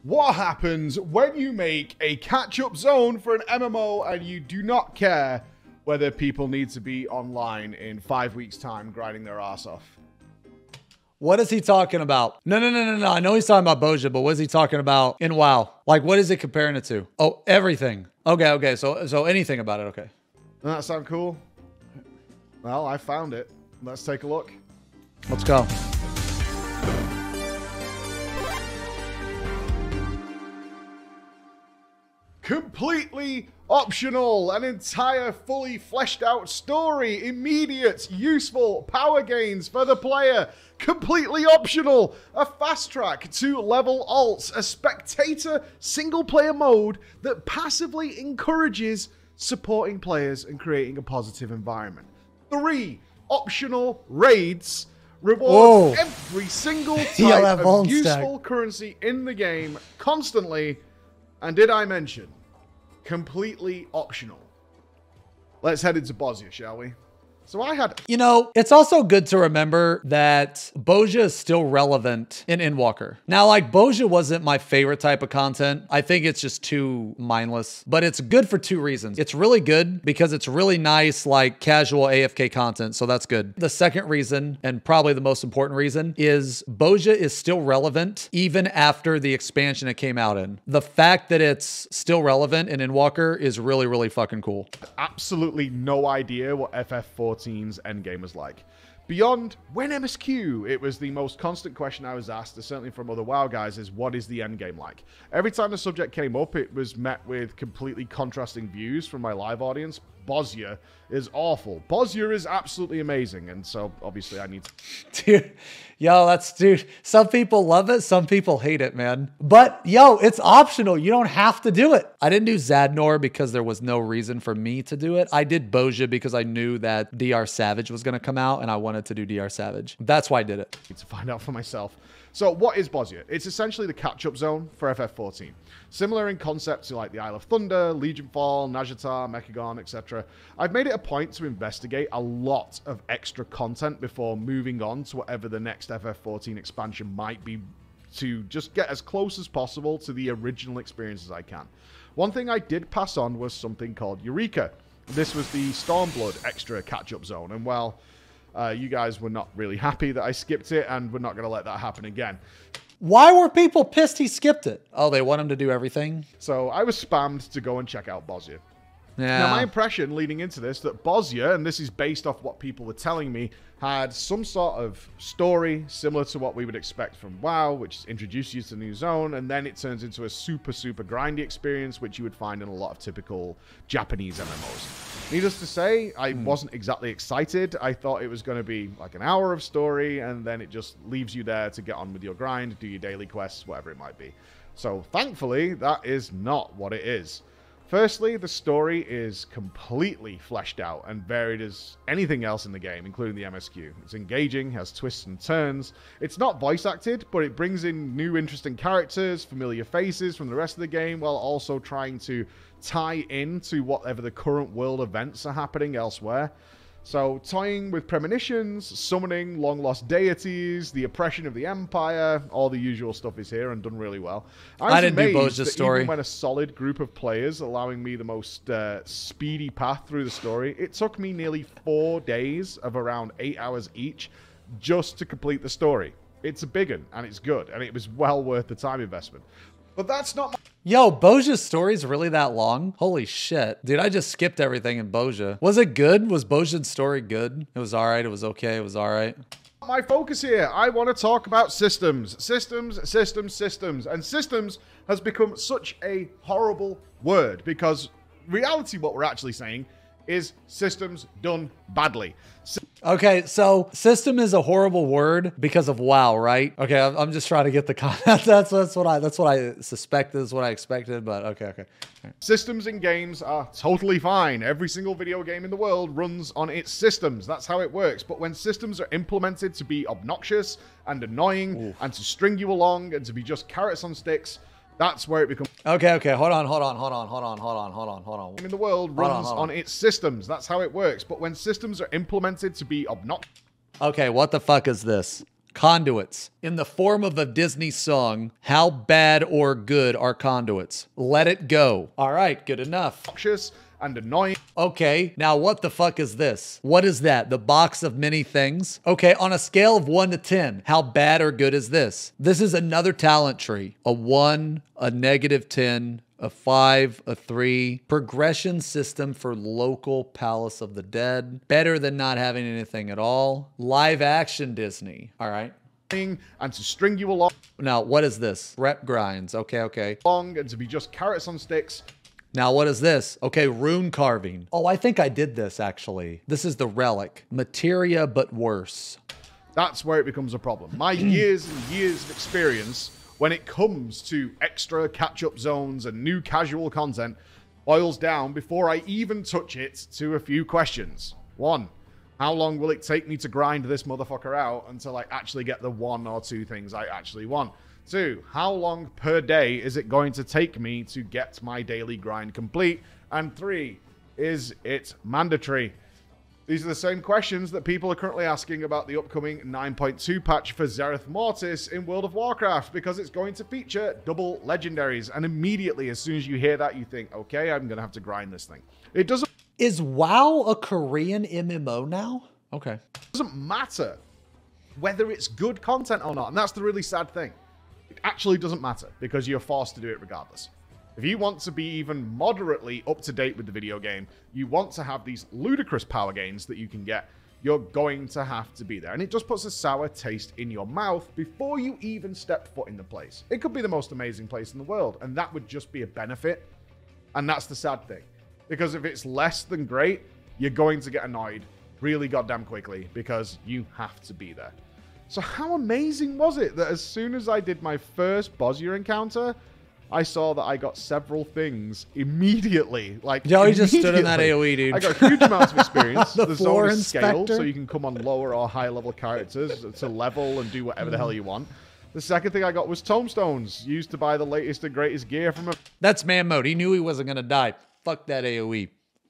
What happens when you make a catch-up zone for an MMO and you do not care whether people need to be online in 5 weeks' time grinding their ass off? What is he talking about? No. I know he's talking about Bozja, but what is he talking about in WoW? Like, what is it comparing it to? Oh, everything. Okay. So anything about it. Okay. Doesn't that sound cool? Well, I found it. Let's take a look. Let's go. Completely optional, an entire fully fleshed out story, immediate, useful power gains for the player, completely optional, a fast track to level alts, a spectator single player mode that passively encourages supporting players and creating a positive environment. 3 optional raids, rewards every single type of useful currency in the game constantly. And did I mention, completely optional? Let's head into Bozja, shall we? So I had... You know, it's also good to remember that Bozja is still relevant in Endwalker. Now, like, Bozja wasn't my favorite type of content. I think it's just too mindless. But it's good for 2 reasons. It's really good because it's really nice, like, casual AFK content, so that's good. The second reason, and probably the most important reason, is Bozja is still relevant even after the expansion it came out in. The fact that it's still relevant in Endwalker is really, really fucking cool. Absolutely no idea what FF14's Endgame was like. Beyond when MSQ, it was the most constant question I was asked, certainly from other WoW guys, is what is the endgame like? Every time the subject came up, it was met with completely contrasting views from my live audience. Bozja is awful. Bozja is absolutely amazing, and so obviously I need to... Dude, yo, dude, some people love it, some people hate it, man. But yo, it's optional. You don't have to do it. I didn't do Zadnor because there was no reason for me to do it. I did Bozja because I knew that DR Savage was going to come out and I wanted to do DR Savage. That's why I did it. To find out for myself. So what is Bozja? It's essentially the catch-up zone for FF14. Similar in concept to like the Isle of Thunder, Legionfall, Nazjatar, Mechagon, etc. I've made it a point to investigate a lot of extra content before moving on to whatever the next FF14 expansion might be, to just get as close as possible to the original experience as I can. One thing I did pass on was something called Eureka. This was the Stormblood extra catch-up zone, and well, you guys were not really happy that I skipped it, and we're not going to let that happen again. Why were people pissed he skipped it? Oh, they want him to do everything? So I was spammed to go and check out Bozja. Yeah. Now, my impression leading into this, that Bozja, and this is based off what people were telling me, had some sort of story similar to what we would expect from WoW, which introduces you to the new zone, and then it turns into a super grindy experience, which you would find in a lot of typical Japanese MMOs. Needless to say, I wasn't exactly excited. I thought it was going to be like an hour of story, and then it just leaves you there to get on with your grind, do your daily quests, whatever it might be. So, thankfully, that is not what it is. Firstly, the story is completely fleshed out and varied as anything else in the game, including the MSQ. It's engaging, has twists and turns. It's not voice acted, but it brings in new interesting characters, familiar faces from the rest of the game, while also trying to tie in to whatever the current world events are happening elsewhere. So, toying with premonitions, summoning long-lost deities, the oppression of the Empire, all the usual stuff is here and done really well. I didn't do Bozja's story. Even when a solid group of players allowing me the most speedy path through the story, it took me nearly 4 days of around 8 hours each just to complete the story. It's a big one, and it's good, and it was well worth the time investment. But that's not my... Yo, Bozja's story's really that long? Holy shit. Dude, I just skipped everything in Bozja. Was it good? Was Bozja's story good? It was alright, it was okay, it was alright. My focus here, I want to talk about systems. Systems. And systems has become such a horrible word because reality, what we're actually saying is systems done badly. Okay, so system is a horrible word because of WoW, right? Okay, I'm just trying to get the content. that's what I suspected, is what I expected, but okay. Right. Systems in games are totally fine. Every single video game in the world runs on its systems. That's how it works. But when systems are implemented to be obnoxious and annoying and to string you along and to be just carrots on sticks, that's where it becomes... Okay, hold on. In the world runs on its systems. That's how it works. But when systems are implemented to be obnoxious... Okay, what the fuck is this? Conduits. In the form of a Disney song, how bad or good are conduits? Let it go. All right, good enough. Obnoxious and annoying. Okay, now what the fuck is this? What is that? The box of many things? Okay, on a scale of 1 to 10, how bad or good is this? This is another talent tree. A 1, a -10, a 5, a 3. Progression system for local Palace of the Dead. Better than not having anything at all. Live action Disney. All right. And to string you along. Now, what is this? Rep grinds. Okay. And to be just carrots on sticks. Now, what is this? Okay, rune carving. Oh, I think I did this, actually. This is the relic. Materia, but worse. That's where it becomes a problem. My years and years of experience when it comes to extra catch-up zones and new casual content boils down, before I even touch it, to a few questions. 1, how long will it take me to grind this motherfucker out until I actually get the 1 or 2 things I actually want? 2, how long per day is it going to take me to get my daily grind complete? And 3, is it mandatory? These are the same questions that people are currently asking about the upcoming 9.2 patch for Zereth Mortis in World of Warcraft, because it's going to feature double legendaries. And immediately, as soon as you hear that, you think, okay, I'm going to have to grind this thing. It doesn't... Is WoW a Korean MMO now? Okay. It doesn't matter whether it's good content or not. And that's the really sad thing. It actually doesn't matter, because you're forced to do it regardless. If you want to be even moderately up to date with the video game, you want to have these ludicrous power gains that you can get, you're going to have to be there. And it just puts a sour taste in your mouth before you even step foot in the place. It could be the most amazing place in the world, and that would just be a benefit. And that's the sad thing. Because if it's less than great, you're going to get annoyed really goddamn quickly, because you have to be there. So how amazing was it that as soon as I did my first Bozja encounter, I saw that I got several things immediately. Like, Yo, he just stood in that AoE, dude. I got huge amounts of experience. The floor zone is scaled, inspector. so you can come on lower or higher level characters to level and do whatever the hell you want. The second thing I got was tombstones, used to buy the latest and greatest gear from a... That's man mode. He knew he wasn't going to die. Fuck that AoE.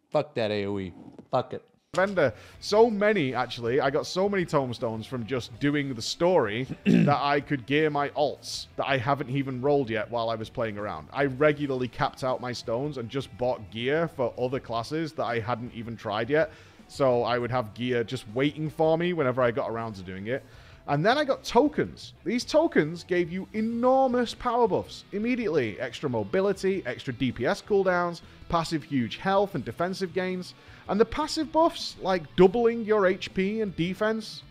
Fuck that AoE. Fuck it. vendor. So many, actually. I got so many tombstones from just doing the story that I could gear my alts that I haven't even rolled yet while I was playing around. I regularly capped out my stones and just bought gear for other classes that I hadn't even tried yet. So I would have gear just waiting for me whenever I got around to doing it. And then I got tokens. These tokens gave you enormous power buffs immediately. Extra mobility, extra DPS cooldowns, passive huge health and defensive gains. And the passive buffs, like doubling your HP and defense,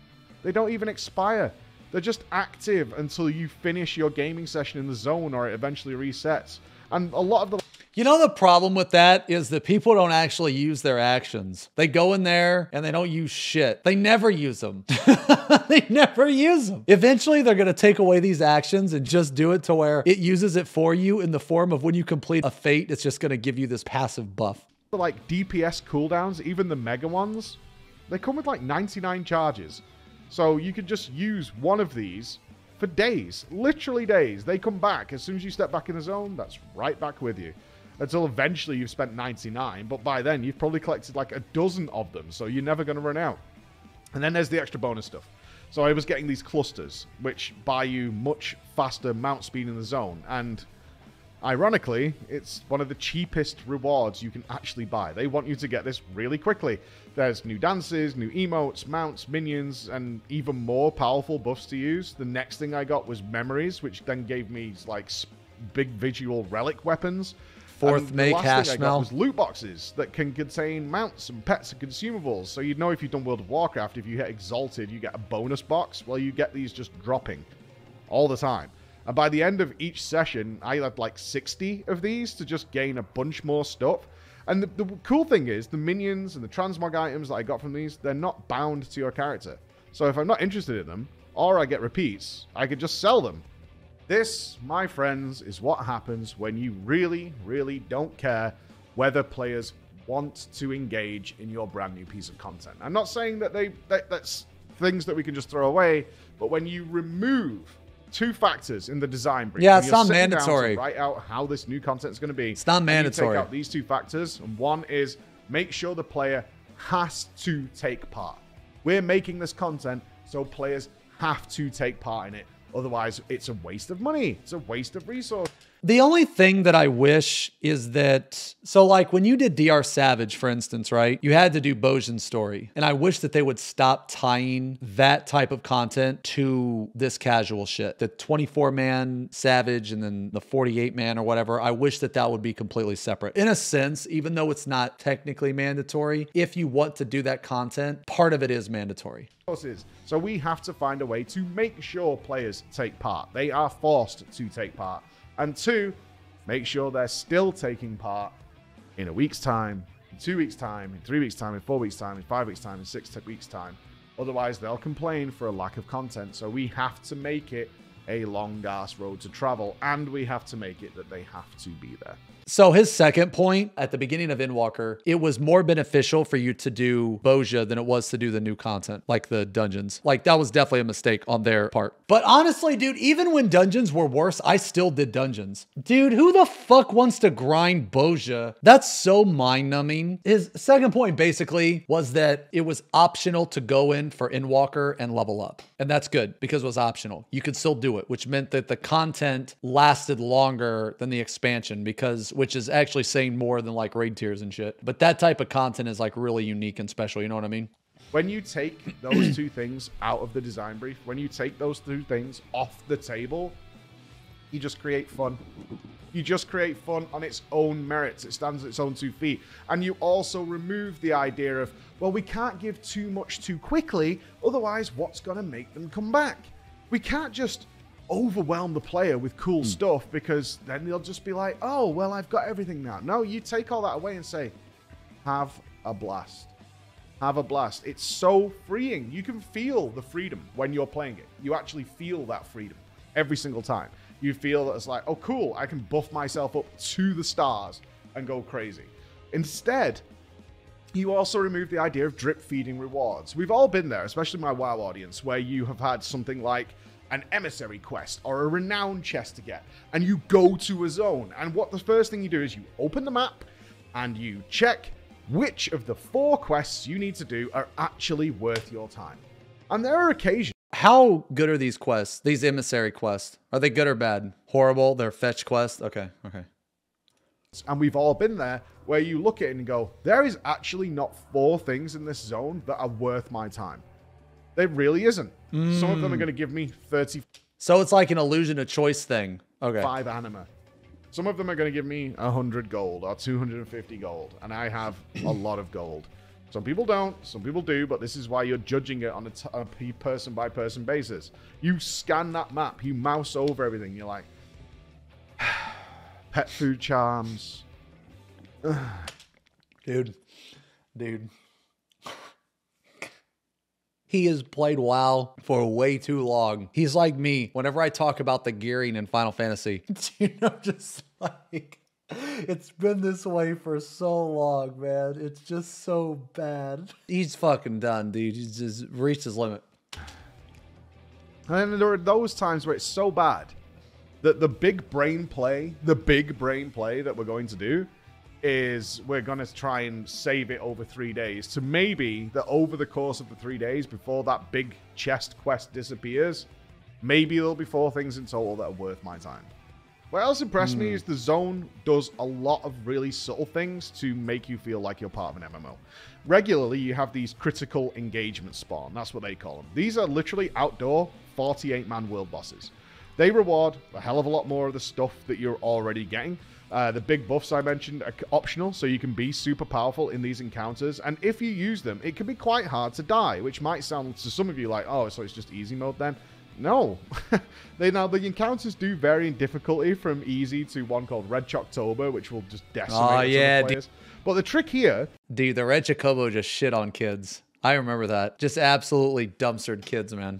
they don't even expire. They're just active until you finish your gaming session in the zone or it eventually resets. And a lot of the... You know, the problem with that is that people don't actually use their actions. They go in there and they don't use shit. They never use them. They never use them. Eventually, they're going to take away these actions and just do it to where it uses it for you in the form of when you complete a fate, it's just going to give you this passive buff. Like DPS cooldowns, even the mega ones, they come with like 99 charges. So you could just use one of these for days, literally days. They come back. As soon as you step back in the zone, that's right back with you. Until eventually you've spent 99, but by then you've probably collected like a dozen of them, so you're never going to run out. And then there's the extra bonus stuff. So I was getting these clusters, which buy you much faster mount speed in the zone, and ironically, it's one of the cheapest rewards you can actually buy. They want you to get this really quickly. There's new dances, new emotes, mounts, minions, and even more powerful buffs to use. The next thing I got was memories, which then gave me like big visual relic weapons. Fourth make hash thing I got was loot boxes that can contain mounts and pets and consumables. So you'd know if you've done World of Warcraft, if you hit Exalted, you get a bonus box. Well, you get these just dropping all the time. And by the end of each session, I had like 60 of these to just gain a bunch more stuff. And the cool thing is, the minions and the transmog items that I got from these, they're not bound to your character. So if I'm not interested in them, or I get repeats, I could just sell them. This, my friends, is what happens when you really, really don't care whether players want to engage in your brand new piece of content. I'm not saying that that's things that we can just throw away, but when you remove two factors in the design brief, yeah, it's not mandatory. Write out how this new content is going to be. It's not mandatory. You take out these two factors, and one is make sure the player has to take part. We're making this content so players have to take part in it. Otherwise, it's a waste of money. It's a waste of resource. The only thing that I wish is that, so like when you did DR Savage, for instance, right? You had to do Bozjan's story. And I wish that they would stop tying that type of content to this casual shit. The 24-man Savage and then the 48-man or whatever. I wish that that would be completely separate. In a sense, even though it's not technically mandatory, if you want to do that content, part of it is mandatory. So we have to find a way to make sure players take part. They are forced to take part. And 2, make sure they're still taking part in a week's time, in 2 weeks' time, in 3 weeks' time, in 4 weeks' time, in 5 weeks' time, in 6 weeks' time. Otherwise, they'll complain for a lack of content. So we have to make it a long-ass road to travel, and we have to make it that they have to be there. So his second point at the beginning of Endwalker, it was more beneficial for you to do Bozja than it was to do the new content, like the dungeons. Like that was definitely a mistake on their part. But honestly, dude, even when dungeons were worse, I still did dungeons. Dude, who the fuck wants to grind Bozja? That's so mind-numbing. His second point basically was that it was optional to go in for Endwalker and level up. And that's good because it was optional. You could still do it, which meant that the content lasted longer than the expansion which is actually saying more than like raid tiers and shit. But that type of content is like really unique and special. You know what I mean? When you take those 2 things out of the design brief, when you take those 2 things off the table, you just create fun. You just create fun on its own merits. It stands on its own 2 feet. And you also remove the idea of, well, we can't give too much too quickly. Otherwise, what's going to make them come back? We can't just overwhelm the player with cool stuff, because then they'll just be like, oh, well, I've got everything now. No, you take all that away and say, have a blast. Have a blast. It's so freeing. You can feel the freedom when you're playing it. You actually feel that freedom every single time. You feel that it's like, oh, cool, I can buff myself up to the stars and go crazy. Instead, you also remove the idea of drip feeding rewards. We've all been there, especially my WoW audience, where you have had something like an emissary quest or a renown chest to get, and you go to a zone, and what the first thing you do is you open the map and you check which of the 4 quests you need to do are actually worth your time. And there are occasions. How good are these quests? These emissary quests? Are they good or bad? Horrible? They're fetch quests? Okay. And we've all been there, where you look at it and go, there is actually not 4 things in this zone that are worth my time. There really isn't. Some of them are going to give me 30. So it's like an illusion of choice thing. Okay. 5 anima. Some of them are going to give me 100 gold or 250 gold. And I have a lot of gold. Some people don't. Some people do. But this is why you're judging it on a person by person basis. You scan that map. You mouse over everything. You're like, pet food charms. Dude. He has played WoW for way too long. He's like me. Whenever I talk about the gearing in Final Fantasy, you know, just like, it's been this way for so long, man. It's just so bad. He's fucking done, dude. He's just reached his limit. And there are those times where it's so bad that the big brain play that we're going to do is we're going to try and save it over 3 days to maybe that over the course of the 3 days before that big chest quest disappears, maybe there'll be 4 things in total that are worth my time. What else impressed me is the zone does a lot of really subtle things to make you feel like you're part of an MMO. Regularly, you have these critical engagement spawn. That's what they call them. These are literally outdoor 48-man world bosses. They reward a hell of a lot more of the stuff that you're already getting. The big buffs I mentioned are optional, so you can be super powerful in these encounters. And if you use them, it can be quite hard to die, which might sound to some of you like, oh, so it's just easy mode then? No. Now, the encounters do vary in difficulty from easy to one called Red Chocktober, which will just decimate players. But the trick here... Dude, the Red Chocobo just shit on kids. I remember that. Just absolutely dumpstered kids, man.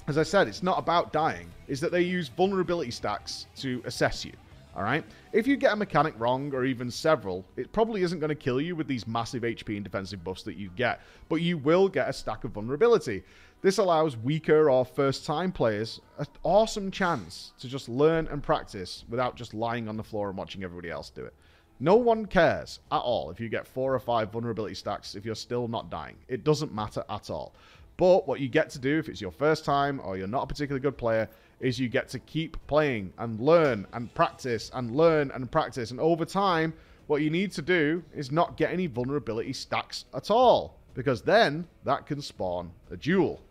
As I said, it's not about dying. It's that they use vulnerability stacks to assess you. All right? If you get a mechanic wrong, or even several, it probably isn't going to kill you with these massive HP and defensive buffs that you get, but you will get a stack of vulnerability. This allows weaker or first-time players an awesome chance to just learn and practice without just lying on the floor and watching everybody else do it. No one cares at all if you get 4 or 5 vulnerability stacks if you're still not dying. It doesn't matter at all. But what you get to do if it's your first time or you're not a particularly good player is you get to keep playing and learn and practice and learn and practice. And over time, what you need to do is not get any vulnerability stacks at all, because then that can spawn a duel.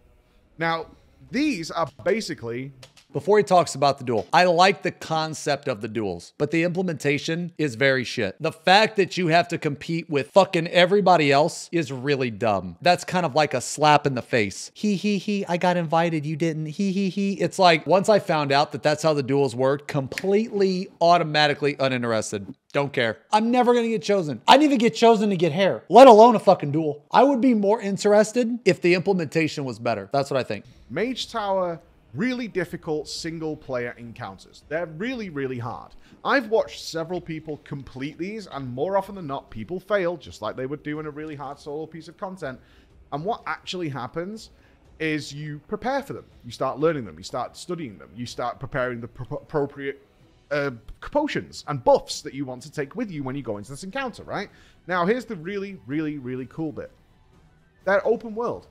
Now, these are basically... Before he talks about the duel, I like the concept of the duels, but the implementation is very shit. The fact that you have to compete with fucking everybody else is really dumb. That's kind of like a slap in the face. He, I got invited, you didn't. He. It's like, once I found out that that's how the duels worked, completely, automatically uninterested. Don't care. I'm never gonna get chosen. I didn't even get chosen to get hair, let alone a fucking duel. I would be more interested if the implementation was better. That's what I think. Mage Tower, really difficult single player encounters. They're really, really hard. I've watched several people complete these, and more often than not, people fail, just like they would do in a really hard solo piece of content. And what actually happens is you prepare for them. You start learning them. You start studying them. You start preparing the appropriate potions and buffs that you want to take with you when you go into this encounter, right? Now, here's the really, really, really cool bit. They're open world.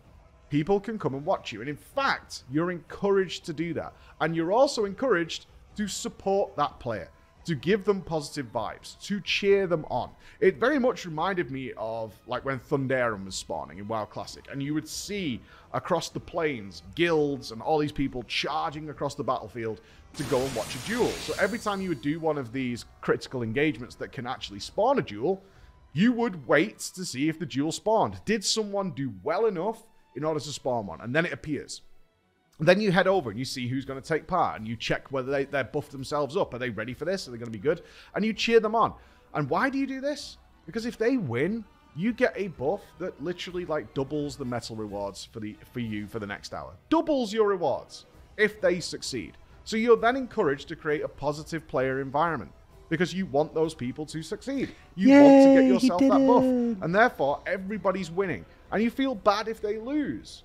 People can come and watch you. And in fact, you're encouraged to do that. And you're also encouraged to support that player, to give them positive vibes, to cheer them on. It very much reminded me of like when Thunderen was spawning in WoW Classic. And you would see across the plains, guilds and all these people charging across the battlefield to go and watch a duel. So every time you would do one of these critical engagements that can actually spawn a duel, you would wait to see if the duel spawned. Did someone do well enough in order to spawn one? And then it appears. And then you head over and you see who's going to take part, and you check whether they're buffed themselves up. Are they ready for this? Are they going to be good? And you cheer them on. And why do you do this? Because if they win, you get a buff that literally like doubles the metal rewards for you for the next hour. Doubles your rewards if they succeed. So you're then encouraged to create a positive player environment, because you want those people to succeed. You want to get yourself that buff. And therefore, everybody's winning. And you feel bad if they lose.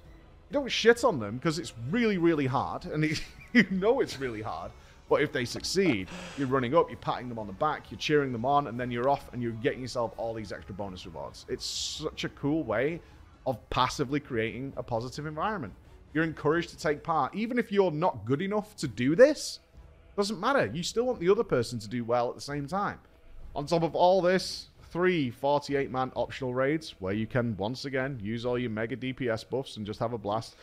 You don't shit on them because it's really, really hard. And you know it's really hard. But if they succeed, you're running up, you're patting them on the back, you're cheering them on, and then you're off and you're getting yourself all these extra bonus rewards. It's such a cool way of passively creating a positive environment. You're encouraged to take part. Even if you're not good enough to do this, doesn't matter. You still want the other person to do well at the same time. On top of all this, 3 48-man optional raids where you can once again use all your mega DPS buffs and just have a blast.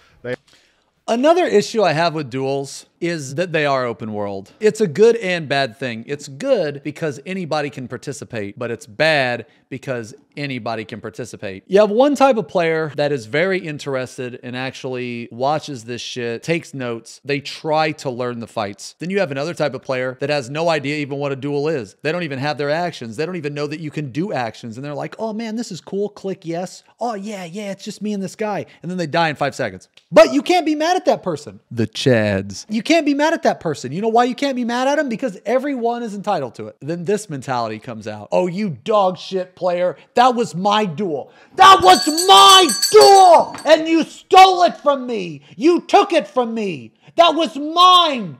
Another issue I have with duels is that they are open world. It's a good and bad thing. It's good because anybody can participate, but it's bad because anybody can participate. You have one type of player that is very interested and actually watches this shit, takes notes. They try to learn the fights. Then you have another type of player that has no idea even what a duel is. They don't even have their actions. They don't even know that you can do actions. And they're like, oh man, this is cool. Click yes. Oh yeah, it's just me and this guy. And then they die in 5 seconds. But you can't be mad at that person. The Chads. You can't be mad at that person. You know why you can't be mad at them? Because everyone is entitled to it. Then this mentality comes out. Oh, you dog shit player. That was my duel. That was my duel! And you stole it from me. You took it from me. That was mine.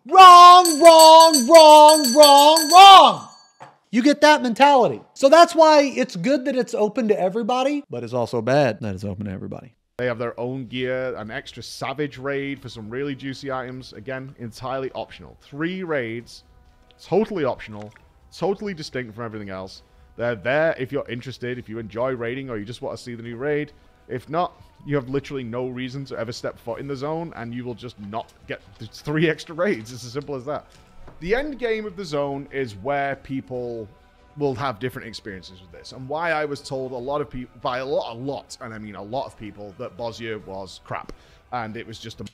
Wrong, wrong, wrong, wrong, wrong. You get that mentality. So that's why it's good that it's open to everybody, but it's also bad that it's open to everybody. They have their own gear, an extra savage raid for some really juicy items. Again, entirely optional. 3 raids, totally optional, totally distinct from everything else. They're there if you're interested, if you enjoy raiding or you just want to see the new raid. If not, you have literally no reason to ever step foot in the zone, and you will just not get 3 extra raids. It's as simple as that. The end game of the zone is where people will have different experiences with this, and why I was told a lot of people, by a lot, and I mean a lot of people, that Bozja was crap, and it was just a...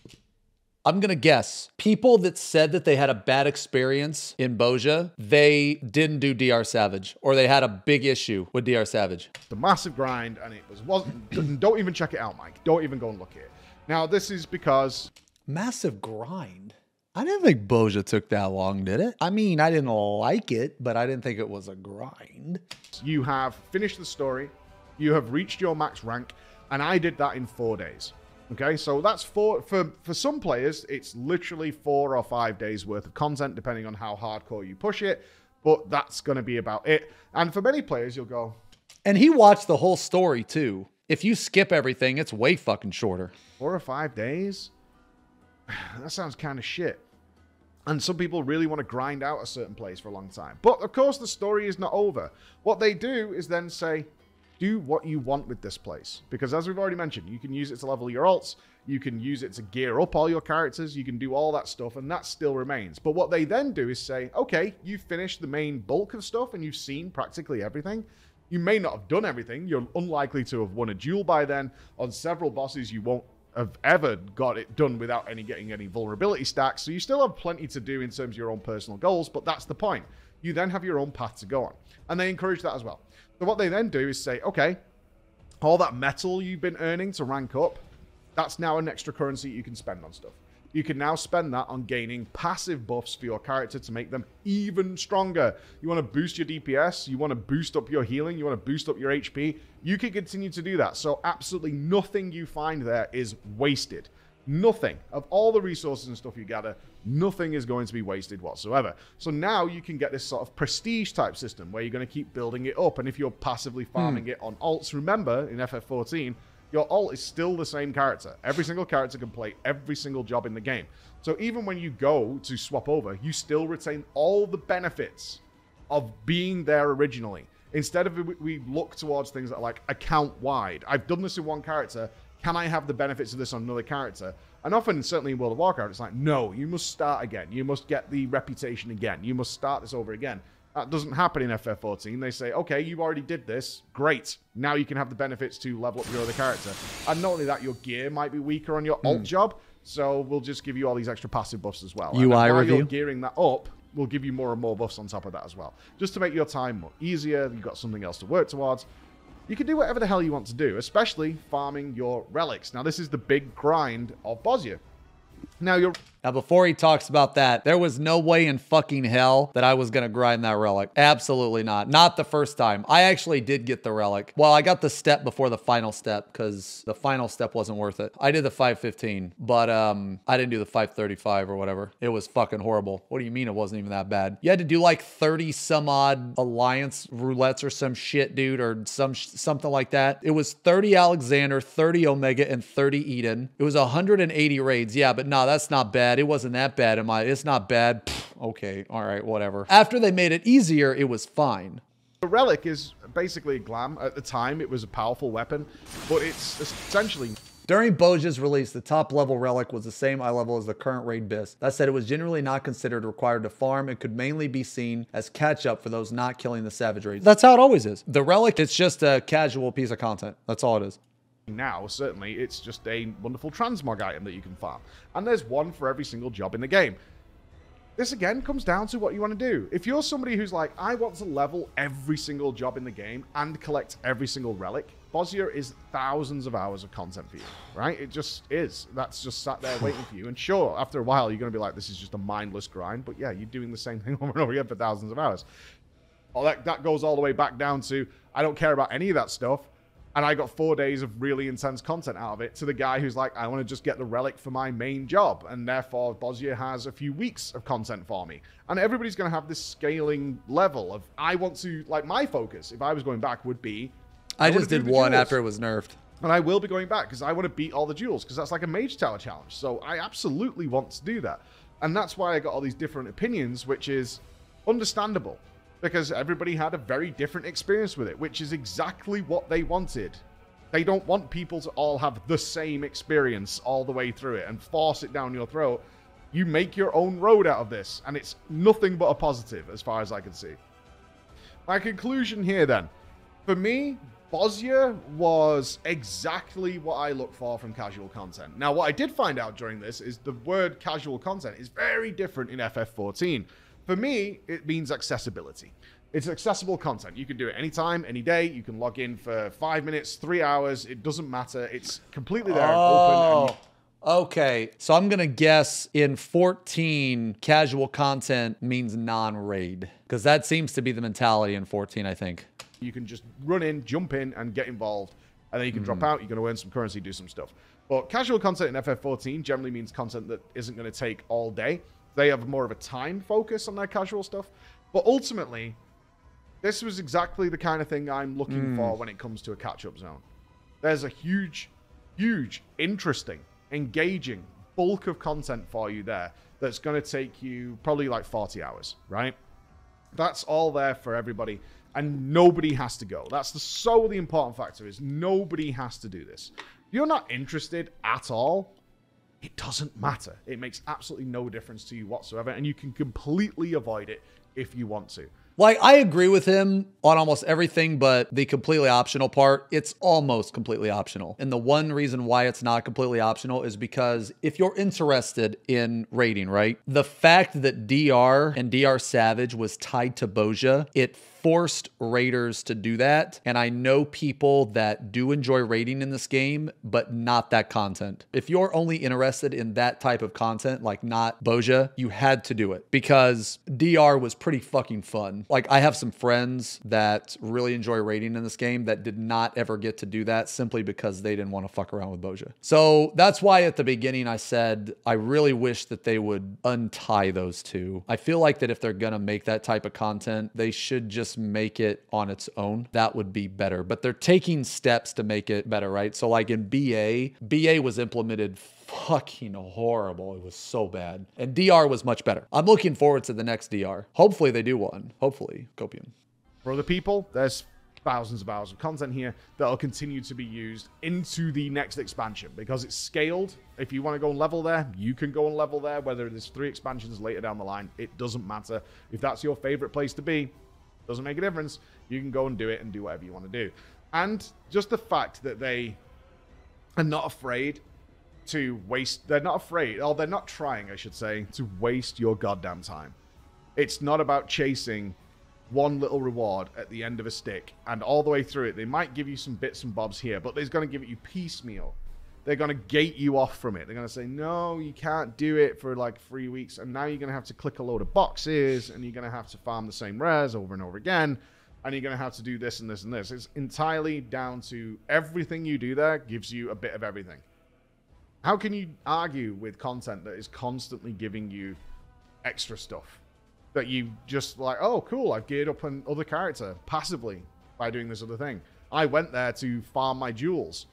I'm gonna guess, people that said that they had a bad experience in Bozja, they didn't do DR Savage, or they had a big issue with DR Savage. The massive grind, and it wasn't... Don't even check it out, Mike. Don't even go and look at it. Now, this is because... Massive grind? I didn't think Bozja took that long, did it? I mean, I didn't like it, but I didn't think it was a grind. You have finished the story, you have reached your max rank, and I did that in 4 days. Okay, so that's for some players, it's literally 4 or 5 days worth of content, depending on how hardcore you push it, but that's going to be about it. And for many players, you'll go... And he watched the whole story, too. If you skip everything, it's way fucking shorter. 4 or 5 days? That sounds kind of shit. And some people really want to grind out a certain place for a long time. But, of course, the story is not over. What they do is then say, do what you want with this place. Because, as we've already mentioned, you can use it to level your alts. You can use it to gear up all your characters. You can do all that stuff, and that still remains. But what they then do is say, okay, you've finished the main bulk of stuff, and you've seen practically everything. You may not have done everything. You're unlikely to have won a duel by then. On several bosses, you won't have ever got it done without getting any vulnerability stacks. So you still have plenty to do in terms of your own personal goals, but that's the point. You then have your own path to go on. And they encourage that as well. So what they then do is say, okay, all that metal you've been earning to rank up, that's now an extra currency you can spend on stuff. You can now spend that on gaining passive buffs for your character to make them even stronger. You want to boost your DPS, you want to boost up your healing, you want to boost up your HP. You can continue to do that. So absolutely nothing you find there is wasted. Nothing. Of all the resources and stuff you gather, nothing is going to be wasted whatsoever. So now you can get this sort of prestige type system where you're going to keep building it up. And if you're passively farming it on alts, remember in FF14, your alt is still the same character. Every single character can play every single job in the game. So even when you go to swap over, you still retain all the benefits of being there originally. Instead of we look towards things that are like account-wide. I've done this in one character. Can I have the benefits of this on another character? And often, certainly in World of Warcraft, it's like, no, you must start again. You must get the reputation again. You must start this over again. That doesn't happen in FF14. They say, okay, you already did this. Great. Now you can have the benefits to level up your other character. And not only that, your gear might be weaker on your alt job. So we'll just give you all these extra passive buffs as well. UI while review. you're gearing that up, we'll give you more and more buffs on top of that as well. Just to make your time more easier. You've got something else to work towards. You can do whatever the hell you want to do, especially farming your relics. Now, this is the big grind of Bozja. Now, before he talks about that, there was no way in fucking hell that I was going to grind that relic. Absolutely not. Not the first time. I actually did get the relic. Well, I got the step before the final step because the final step wasn't worth it. I did the 515, but I didn't do the 535 or whatever. It was fucking horrible. What do you mean it wasn't even that bad? You had to do like 30 some odd alliance roulettes or some shit, dude, or something like that. It was 30 Alexander, 30 Omega, and 30 Eden. It was 180 raids. Yeah, but no, that's not bad. It wasn't that bad. It's not bad. Pfft, okay, all right, whatever. After they made it easier, it was fine. The relic is basically a glam. At the time, it was a powerful weapon, but it's essentially... During Bozja's release, the top level relic was the same eye level as the current raid bis. That said, it was generally not considered required to farm and could mainly be seen as catch up for those not killing the savage raids. That's how it always is. The relic, it's just a casual piece of content. That's all it is. Now, certainly, it's just a wonderful transmog item that you can farm. And there's one for every single job in the game. This, again, comes down to what you want to do. If you're somebody who's like, I want to level every single job in the game and collect every single relic, Bozja is thousands of hours of content for you, right? It just is. That's just sat there waiting for you. And sure, after a while, you're going to be like, this is just a mindless grind. But yeah, you're doing the same thing over and over again for thousands of hours. Well, that goes all the way back down to, I don't care about any of that stuff. And I got 4 days of really intense content out of it, to the guy who's like, I want to just get the relic for my main job. And therefore, Bozja has a few weeks of content for me. And everybody's going to have this scaling level of, I want to, like, my focus, if I was going back, would be... I just did one after it was nerfed. And I will be going back, because I want to beat all the duels, because that's like a Mage Tower challenge. So I absolutely want to do that. And that's why I got all these different opinions, which is understandable. Because everybody had a very different experience with it, which is exactly what they wanted. They don't want people to all have the same experience all the way through it and force it down your throat. You make your own road out of this, and it's nothing but a positive as far as I can see. My conclusion here then. For me, Bozja was exactly what I look for from casual content. Now, what I did find out during this is the word casual content is very different in FF14. For me, it means accessibility. It's accessible content. You can do it anytime, any day. You can log in for 5 minutes, 3 hours. It doesn't matter. It's completely there and open. Okay. So I'm going to guess in 14, casual content means non-raid. Because that seems to be the mentality in 14, I think. You can just run in, jump in, and get involved. And then you can drop out. You're going to earn some currency, do some stuff. But casual content in FF14 generally means content that isn't going to take all day. They have more of a time focus on their casual stuff. But ultimately, this was exactly the kind of thing I'm looking for when it comes to a catch-up zone. There's a huge, interesting, engaging bulk of content for you there that's going to take you probably like 40 hours, right? That's all there for everybody, and nobody has to go. That's the solely important factor, is nobody has to do this. If you're not interested at all, it doesn't matter. It makes absolutely no difference to you whatsoever, and you can completely avoid it if you want to. Like, I agree with him on almost everything, but the completely optional part, it's almost completely optional. And the one reason why it's not completely optional is because if you're interested in raiding, right? The fact that DR and DR Savage was tied to Bozja, it forced raiders to do that. And I know people that do enjoy raiding in this game, but not that content. If you're only interested in that type of content, like not Bozja, you had to do it because DR was pretty fucking fun. Like, I have some friends that really enjoy raiding in this game that did not ever get to do that simply because they didn't want to fuck around with Bozja. So that's why at the beginning I said, I really wish that they would untie those two. I feel like that if they're gonna make that type of content, they should just make it on its own. That would be better. But they're taking steps to make it better, right? So like in BA was implemented fucking horrible. It was so bad. And DR was much better. I'm looking forward to the next DR. Hopefully they do one. Hopefully, Copium. For other people, there's thousands of hours of content here that will continue to be used into the next expansion because it's scaled. If you want to go and level there, you can go and level there. Whether there's 3 expansions later down the line, it doesn't matter. If that's your favorite place to be, doesn't make a difference. You can go and do it and do whatever you want to do. And just the fact that they are not afraid to waste, they're not afraid, or they're not trying, I should say, to waste your goddamn time. It's not about chasing one little reward at the end of a stick and all the way through it. They might give you some bits and bobs here, but they're going to give it you piecemeal. They're going to gate you off from it. They're going to say, no, you can't do it for like 3 weeks. And now you're going to have to click a load of boxes and you're going to have to farm the same rares over and over again. And you're going to have to do this and this and this. It's entirely down to everything you do there gives you a bit of everything. How can you argue with content that is constantly giving you extra stuff? That you just like, oh, cool, I've geared up another character passively by doing this other thing. I went there to farm my jewels.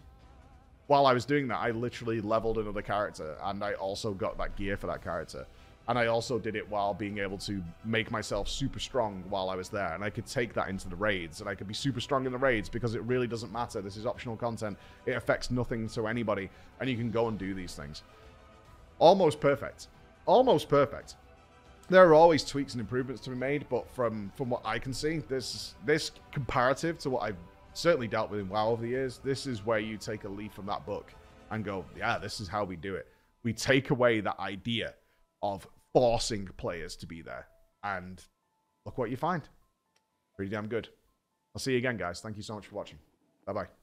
While I was doing that, I literally leveled another character, and I also got that gear for that character. And I also did it while being able to make myself super strong while I was there. And I could take that into the raids, and I could be super strong in the raids because it really doesn't matter. This is optional content. It affects nothing to anybody, and you can go and do these things. Almost perfect. Almost perfect. There are always tweaks and improvements to be made, but from what I can see, this comparative to what I've certainly dealt with in WoW over the years, this is where you take a leaf from that book and go, yeah, this is how we do it. We take away that idea of forcing players to be there, and look what you find. Pretty damn good. I'll see you again, guys. Thank you so much for watching. Bye-bye.